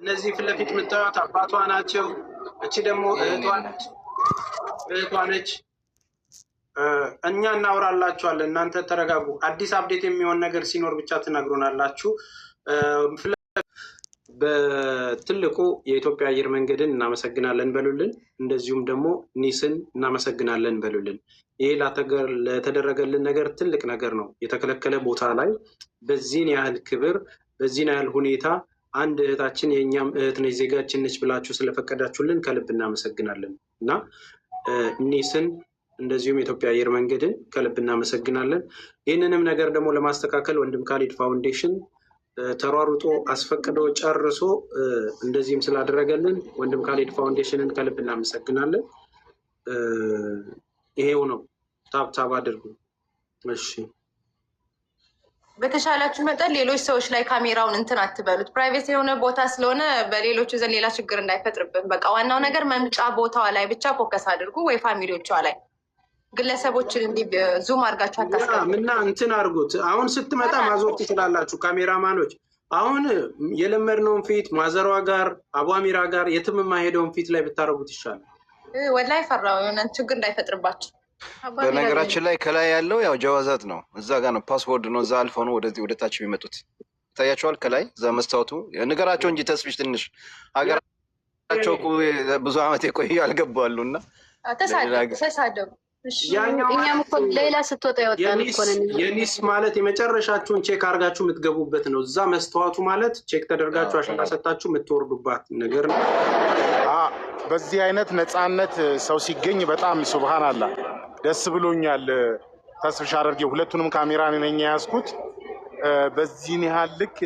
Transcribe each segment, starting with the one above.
እነዚህ ፊት ለፊት የምታዩት አባቷ ናቸው። እቺ ደግሞ እህቷ ነች። እኛ እናወራላችኋለን፣ እናንተ ተረጋጉ። አዲስ አፕዴት የሚሆን ነገር ሲኖር ብቻ ትነግሩናላችሁ። በትልቁ የኢትዮጵያ አየር መንገድን እናመሰግናለን በሉልን። እንደዚሁም ደግሞ ኒስን እናመሰግናለን በሉልን። ይሄ ለተደረገልን ነገር ትልቅ ነገር ነው። የተከለከለ ቦታ ላይ በዚህን ያህል ክብር፣ በዚህን ያህል ሁኔታ አንድ እህታችን የእኛም እህት ነች ዜጋችን ነች ብላችሁ ስለፈቀዳችሁልን ከልብ እናመሰግናለን እና ኒስን እንደዚሁም የኢትዮጵያ አየር መንገድን ከልብ እናመሰግናለን። ይህንንም ነገር ደግሞ ለማስተካከል ወንድም ካሊድ ፋውንዴሽን ተሯሩጦ አስፈቅዶ ጨርሶ እንደዚህም ስላደረገልን ወንድም ካሊድ ፋውንዴሽንን ከልብ እናመሰግናለን። ይሄው ነው። ታብታብ አድርጉ። እሺ፣ በተሻላችሁ መጠን ሌሎች ሰዎች ላይ ካሜራውን እንትን አትበሉት። ፕራይቬት የሆነ ቦታ ስለሆነ በሌሎቹ ዘንድ ሌላ ችግር እንዳይፈጥርብን። በቃ ዋናው ነገር መምጫ ቦታዋ ላይ ብቻ ፎከስ አድርጉ፣ ወይ ፋሚሊዎቿ ላይ። ግለሰቦችን እንዲህ ዙም አድርጋችሁ አታስቀምጡ እና እንትን አድርጉት። አሁን ስትመጣ ማዞር ትችላላችሁ ካሜራማኖች። አሁን የለመድነውን ፊት ማዘሯ ጋር አቧሚራ ጋር የትም የማይሄደውን ፊት ላይ ብታረጉት ይሻላል። ወላሂ ፈራው የሆነ ችግር እንዳይፈጥርባቸው። በነገራችን ላይ ከላይ ያለው ያው ጀዋዛት ነው፣ እዛ ጋር ነው ፓስወርድ ነው። እዛ አልፈው ነው ወደዚህ ወደታች የሚመጡት። ይታያቸዋል ከላይ እዛ መስታወቱ። ንገራቸው እንጂ ተስፊሽ ትንሽ ሀገራቸው ብዙ ዓመት የቆዩ ያልገባሉ እና ተሳደቡ። እኛም እኮ ሌላ ስትወጣ ያወጣን እኮ ነን። የኒስ ማለት የመጨረሻችሁን ቼክ አድርጋችሁ የምትገቡበት ነው። እዛ መስተዋቱ ማለት ቼክ ተደርጋችሁ አሻራ ሰጣችሁ የምትወርዱባት ነገር ነው። በዚህ አይነት ነፃነት ሰው ሲገኝ በጣም ሱብሃንአላህ ደስ ብሎኛል። ተስፍሽ አድርጌ ሁለቱንም ካሜራ ነኝ ያዝኩት። በዚህን ያህል ልክ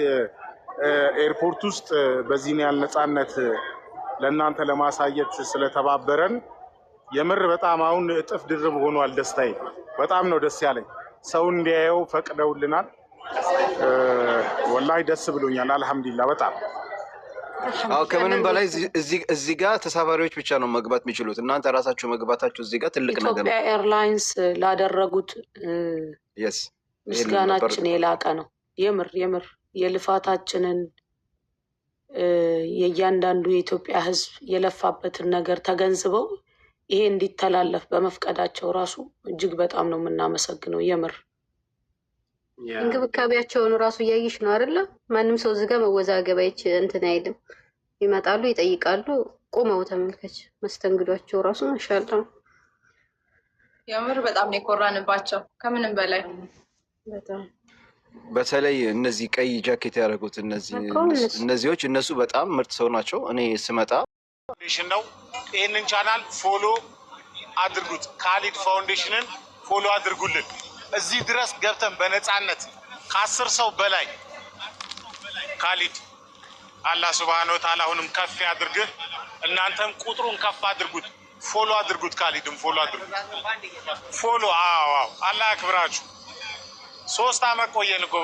ኤርፖርት ውስጥ በዚህን ያህል ነፃነት ለእናንተ ለማሳየት ስለተባበረን የምር በጣም አሁን እጥፍ ድርብ ሆኗል ደስታዬ። በጣም ነው ደስ ያለኝ። ሰው እንዲያየው ፈቅደውልናል። ወላሂ ደስ ብሎኛል። አልሐምዱሊላህ በጣም ከምንም በላይ እዚህ ጋር ተሳፋሪዎች ብቻ ነው መግባት የሚችሉት። እናንተ ራሳችሁ መግባታችሁ እዚህ ጋር ትልቅ ነገር ነው። ኢትዮጵያ ኤርላይንስ ላደረጉት ምስጋናችን የላቀ ነው። የምር የልፋታችንን የእያንዳንዱ የኢትዮጵያ ሕዝብ የለፋበትን ነገር ተገንዝበው ይሄ እንዲተላለፍ በመፍቀዳቸው ራሱ እጅግ በጣም ነው የምናመሰግነው። የምር እንክብካቤያቸውን ራሱ እያየሽ ነው አይደለ? ማንም ሰው እዚህ ጋር መወዛገብ እንትን አይልም። ይመጣሉ፣ ይጠይቃሉ። ቆመው ተመልከች። መስተንግዷቸው ራሱ ማሻአላ ነው። የምር በጣም ነው የኮራንባቸው ከምንም በላይ። በጣም በተለይ እነዚህ ቀይ ጃኬት ያደረጉት እነዚህዎች እነሱ በጣም ምርጥ ሰው ናቸው። እኔ ስመጣ ፋውንዴሽን ነው። ይህንን ቻናል ፎሎ አድርጉት። ካሊድ ፋውንዴሽንን ፎሎ አድርጉልን። እዚህ ድረስ ገብተን በነፃነት ከ10 ሰው በላይ ካሊድ አላህ ሱብሃነሁ ወተዓላ አሁንም ከፍ ያድርግህ። እናንተም ቁጥሩን ከፍ አድርጉት። ፎሎ አድርጉት። ካሊድም ፎሎ አድርጉት። ፎሎ አዎ፣ አላህ ያክብራችሁ። 3 ዓመት ቆየን እኮ።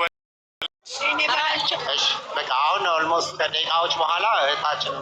እሺ በቃ አሁን ኦልሞስት ከደቂቃዎች በኋላ እህታችን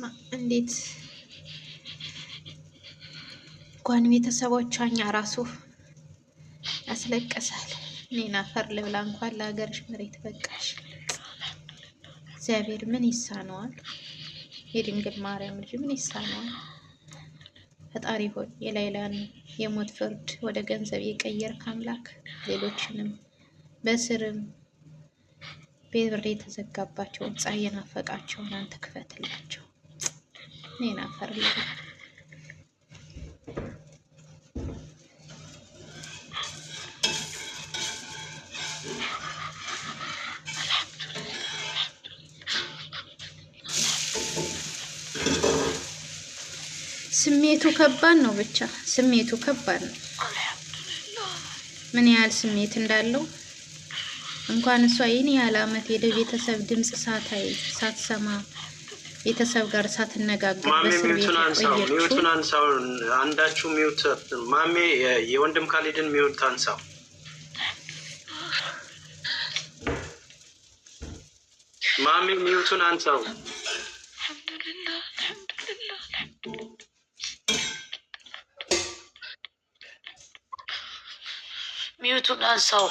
በስማ እንዴት እንኳን ቤተሰቦቿ እኛ ራሱ ያስለቅሳል። እኔን አፈር ልብላ እንኳን ለሀገርሽ መሬት በቃሽ። እግዚአብሔር ምን ይሳነዋል? የድንግል ማርያም ልጅ ምን ይሳነዋል? ፈጣሪ ሆይ የላይላን የሞት ፍርድ ወደ ገንዘብ የቀየርክ አምላክ ሌሎችንም በስርም ቤት የተዘጋባቸውን ፀሐይ የናፈቃቸውን አንተ ክፈትላቸው። እኔን አፈር ልብላ። ስሜቱ ከባድ ነው። ብቻ ስሜቱ ከባድ ነው። ምን ያህል ስሜት እንዳለው እንኳን እሷ ይህን ያህል ዓመት የቤተሰብ ድምፅ ሳትሰማ ቤተሰብ ጋር ሳትነጋገር በእስር ቤት የቆየችው። ሚውቱን አንሳው፣ አንዳችሁ ሚውት። ማሜ የወንድም ካሊድን ሚውት አንሳው። ማሜ ሚውቱን አንሳው። ሚውቱን አንሳው።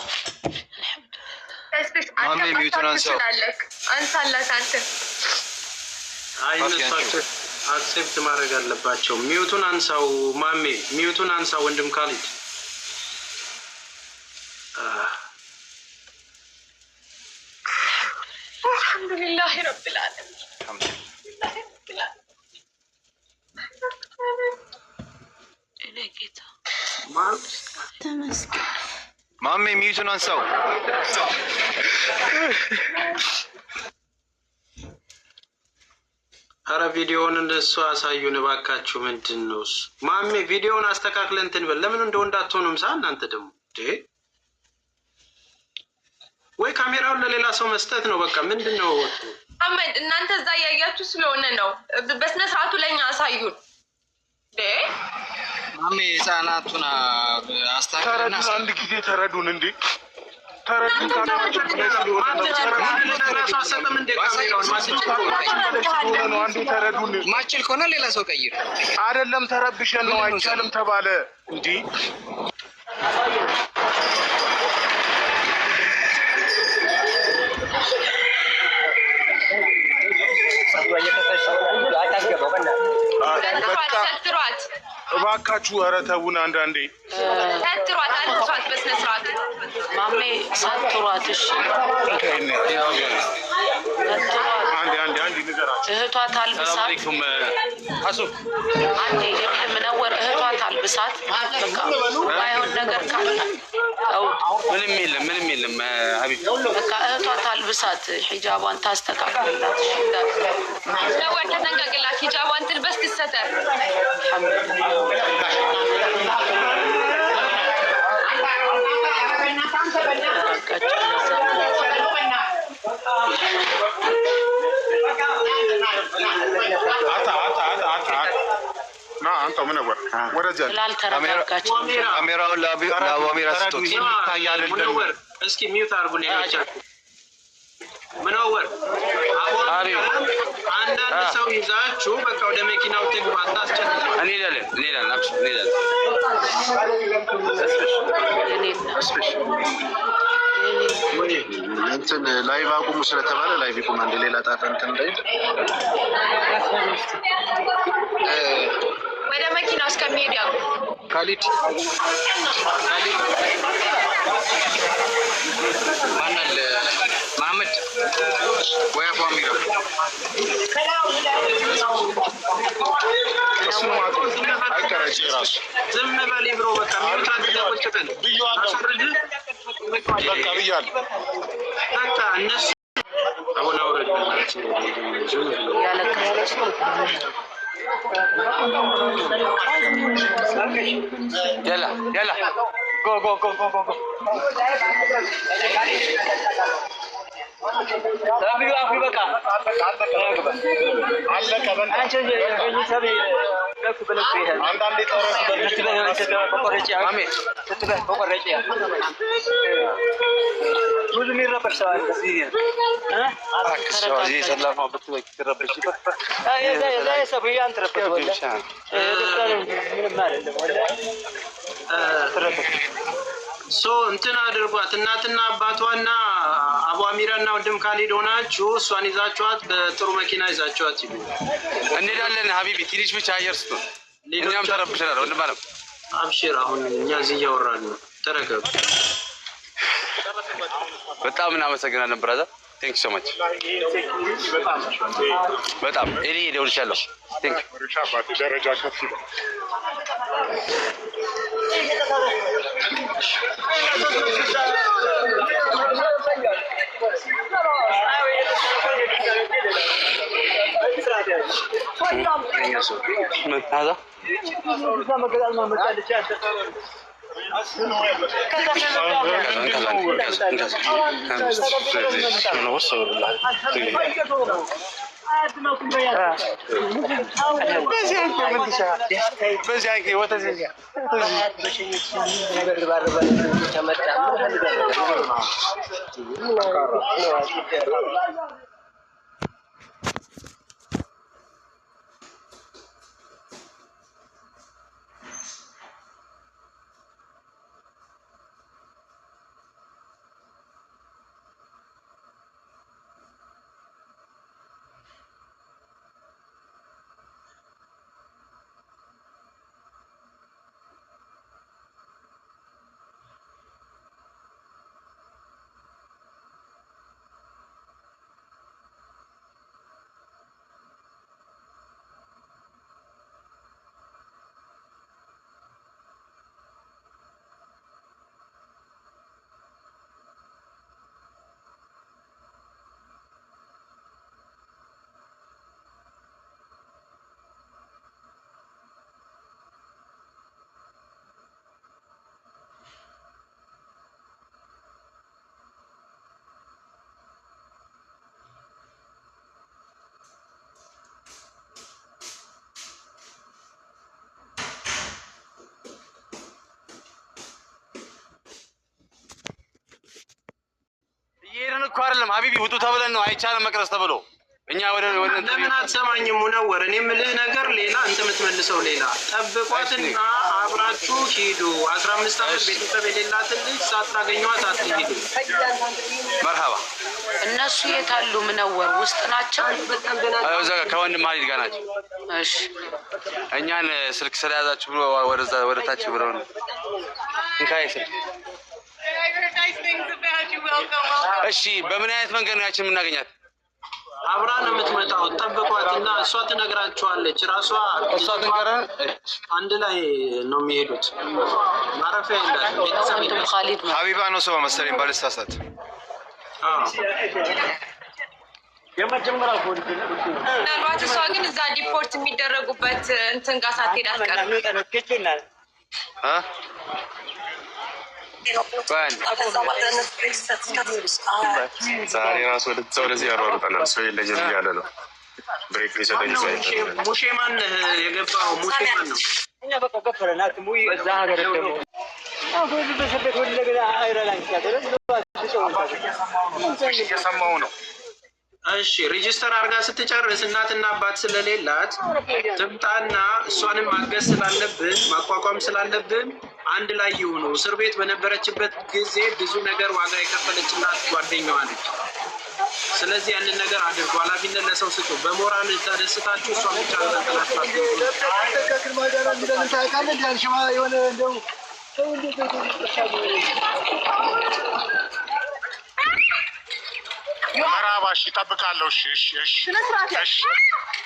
ማሜ ሚውቱን አንሳው። አንሳላት አንተ። አይ እነሱ አክሴፕት ማድረግ አለባቸው። ሚውቱን አንሳው ማሜ፣ ሚውቱን አንሳው ወንድም ካሊድ። አልሐምዱሊላህ ረብል ዓለሚን። እኔ ጌታ ተመስገን። ማሜ ሚውቱን አንሳው። አረ ቪዲዮውን እንደሱ አሳዩን እባካችሁ። ምንድን ነው እሱ? ማሜ ቪዲዮውን አስተካክለን እንትን በል። ለምን እንደው እንዳትሆኑም ሳ እናንተ ደግሞ ወይ ካሜራውን ለሌላ ሰው መስጠት ነው። በቃ ምንድን ነው አህመድ፣ እናንተ እዛ እያያችሁ ስለሆነ ነው። በስነ ስርዓቱ ለኛ አሳዩን። ማሜ ህፃናቱን አስተካክለና አንድ ጊዜ ተረዱን እንዴ! ማችል ከሆነ ሌላ ሰው ቀይር። አይደለም ተረብሸን ነው አይቻልም ተባለ እንዴ! እባካችሁ ኧረ ተውን። አንዳንዴ ሰትሯት፣ አንሷት በስነ ስርዓት። ማሜ ሰትሯት። እሺ አንዴ ንገራችሁ። እህቷ ታልብሳት። አንዴ ምነወር እህቷ ታልብሳት። በቃ ባይሆን ነገር ካለ ምንም የለም ሀቢብ። በቃ እህቷ ታልብሳት፣ ሂጃቧን ታስተካክልላት። እሺ ነወር ተጠንቀቅላት። ሂጃቧን ትልበስ፣ ትሰተር። ካሜራውን ለአቧሚራ ስጡት። እስኪ ሚውት አድርጉ። ሌሎቻችሁ ምንወር አንዳንድ ሰው ይዛችሁ በቃ ወደ መኪናው ትግባ። አታስቸግሩ። እንሄዳለን። እንትን ላይቭ አቁሙ ስለተባለ ላይቭ ይቁም። አንድ ሌላ ጣጣ እንትን እንዳይል ወደ መኪናው እስከሚሄድ ያው ካሊድ ማናል መሐመድ ወይ አቧሚራ አይቀረጭ ራሱ ዝም በል ብሮ። በቃ ሚውት አድርገህ ቁጭ በል። አስወርድህ በቃ ብያለሁ። በቃ እነሱ አሁን አውረድ ያለቀሰች ነው። ያላ ጎ አለቀ በቃ እንትን አድርጓት እናትና አባቷና አቡ አሚራና ወንድም ካሊድ ሆናችሁ እሷን ይዛችኋት በጥሩ መኪና ይዛችኋት ይሉ እንሄዳለን። ሀቢቢ ትንሽ ብቻ አየርስ ነው። እኛም ተረብሸናል። ወንድም አለም አብሽር። አሁን እኛ እዚህ እያወራን ነው። ተረጋጉ። በጣም እናመሰግናለን ብራዘር። ቴንክ ዩ ሶ ማች። በጣም እኔ ደውልሻለሁ። ቴንክ ዩ ደረጃ ከፍ ይበል። هذا ይሄን እኮ አይደለም ሀቢቢ ውጡ ተብለን ነው አይቻልም መቅረስ ተብሎ እኛ ወደ ለምን አትሰማኝም? ሙነወር እኔ የምልህ ነገር ሌላ አንተ የምትመልሰው ሌላ። ጠብቋትና አብራችሁ ሂዱ። 15 ዓመት ቤተሰብ የሌላትን ልጅ ሳታገኟት አትሂዱ። መርሃባ። እነሱ የት አሉ? ሙነወር ውስጥ ናቸው? እዛ ከወንድም ሀሊድ ጋር ናቸው። እሺ እኛን ስልክ ስለያዛችሁ ብሎ ወደዛ ወደ ታች ብለው ነው እንካይ ስልክ። እሺ በምን አይነት መንገድ ነው ያችን የምናገኛት? አብራ ነው የምትመጣው። ጠብቋትና እሷ ትነግራችኋለች። እሷ ትነግራን አንድ ላይ ነው የሚሄዱት። ማረፊያ የላት ቤተሰብ ካሊድ ነው ሀቢባ ነው ሰው መሰለኝ ባልሳሳት። ምናልባት እሷ ግን እዛ ዲፖርት የሚደረጉበት እንትን ጋር ሳትሄድ አትቀርም። ዛሬ ራሱ ወደዚህ ያሯሩጠናል። ሰው የለኝም እያለ ነው። ብሬክ ሊሰጠኝ ሙሼ ማን የገባው? ሙሼ ማን ነው? እየሰማሁ ነው። እሺ ሬጂስተር አድርጋ ስትጨርስ እናትና አባት ስለሌላት ትምጣና እሷንም ማገዝ ስላለብን ማቋቋም ስላለብን አንድ ላይ ይሁኑ። እስር ቤት በነበረችበት ጊዜ ብዙ ነገር ዋጋ የከፈለችላት ጓደኛዋ ነች። ስለዚህ ያንን ነገር አድርጎ ኃላፊነት ለሰው ስጡ። በሞራል ተደስታችሁ እሷ ብቻ መራባሽ ይጠብቃለሁ። እሺ